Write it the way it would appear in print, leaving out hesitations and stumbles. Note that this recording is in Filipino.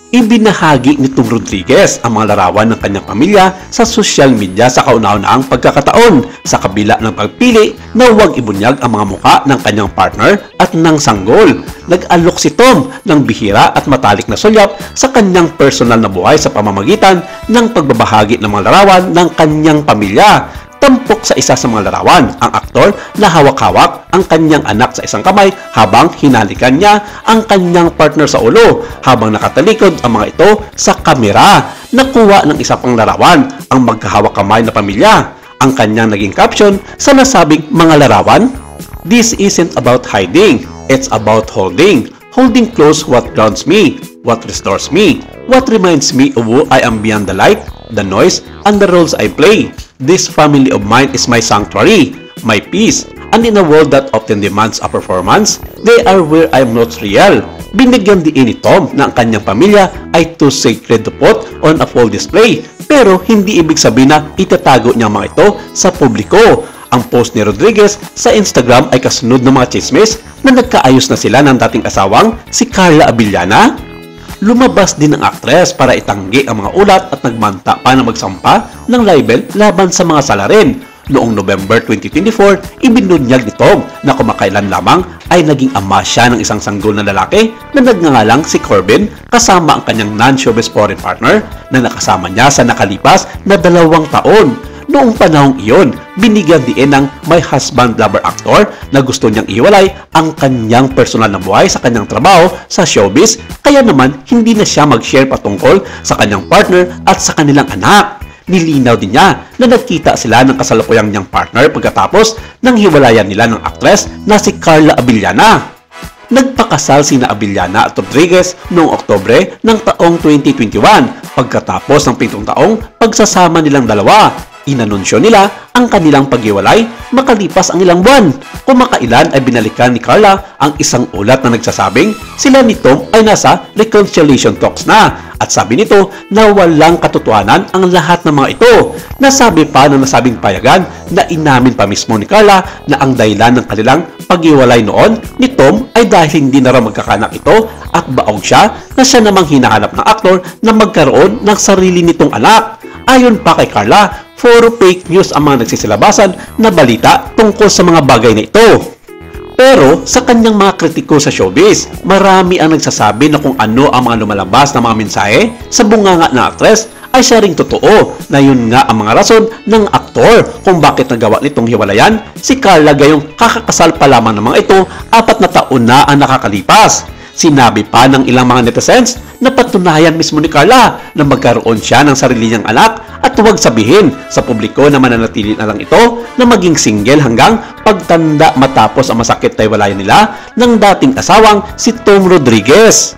Ibinahagi ni Tom Rodriguez ang mga larawan ng kanyang pamilya sa social media sa kauna-unahang pagkakataon sa kabila ng pagpili na huwag ibunyag ang mga muka ng kanyang partner at ng sanggol. Nag-alok si Tom ng bihira at matalik na sulyap sa kanyang personal na buhay sa pamamagitan ng pagbabahagi ng mga larawan ng kanyang pamilya. Tampok sa isa sa mga larawan ang aktor na hawak-hawak ang kanyang anak sa isang kamay habang hinalikan niya ang kanyang partner sa ulo habang nakatalikod ang mga ito sa kamera. Nakuha ng isa pang larawan ang magkahawak kamay na pamilya. Ang kanyang naging caption sa nasabing mga larawan, "This isn't about hiding, it's about holding. Holding close what grounds me, what restores me, what reminds me of who I am beyond the light, the noise, and the roles I play. This family of mine is my sanctuary, my peace, and in a world that often demands a performance, they are where I am not real." Binigyan din ni Tom na ang kanyang pamilya ay too sacred to put on a full display, pero hindi ibig sabihin na itatago niya mga ito sa publiko. Ang post ni Rodriguez sa Instagram ay kasunod ng mga chismis na nagkaayos na sila ng dating asawang si Carla Abellana. Lumabas din ang aktres para itanggi ang mga ulat at nagmanta pa na magsampa ng libel laban sa mga salarin. Noong November 2024, ibinunyag ni Tom na kumakailan lamang ay naging ama siya ng isang sanggol na lalaki na nagngangalang si Corbin kasama ang kanyang non-showbiz foreign partner na nakasama niya sa nakalipas na 2 taon. Noong panahong iyon, binigyan din ng my husband lover actor na gusto niyang iwalay ang kanyang personal na buhay sa kanyang trabaho sa showbiz, kaya naman hindi na siya mag-share patungkol sa kanyang partner at sa kanilang anak. Nilinaw din niya na nagkita sila ng kasalukuyang niyang partner pagkatapos ng hiwalayan nila ng aktres na si Carla Abellana. Nagpakasal sina Abellana at Rodriguez noong Oktubre ng taong 2021 pagkatapos ng 7 taong pagsasama nilang dalawa. Inanunsyo nila ang kanilang paghiwalay makalipas ang ilang buwan. Kumakailan ay binalikan ni Carla ang isang ulat na nagsasabing sila ni Tom ay nasa reconciliation talks na. At sabi nito na walang katotohanan ang lahat ng mga ito. Nasabi pa ng nasabing payagan na inamin pa mismo ni Carla na ang dahilan ng kanilang paghiwalay noon ni Tom ay dahil hindi na raw magkakanak ito at baog siya na siya namang hinahanap ng aktor na magkaroon ng sarili nitong anak. Ayon pa kay Carla, puro fake news ang mga nagsisilabasan na balita tungkol sa mga bagay na ito. Pero sa kanyang mga kritiko sa showbiz, marami ang nagsasabi na kung ano ang mga lumalabas na mga mensahe sa bunganga ng aktres ay siya ring totoo na yun nga ang mga rason ng aktor kung bakit nagawa nitong hiwalayan si Carla gayong kakakasal pa lamang ng mga ito 4 na taon na ang nakakalipas. Sinabi pa ng ilang mga netizens na patunayan mismo ni Carla na magkaroon siya ng sarili niyang anak at huwag sabihin sa publiko na mananatili na lang ito na maging single hanggang pagtanda matapos ang masakit na hiwalayan nila ng dating asawang si Tom Rodriguez.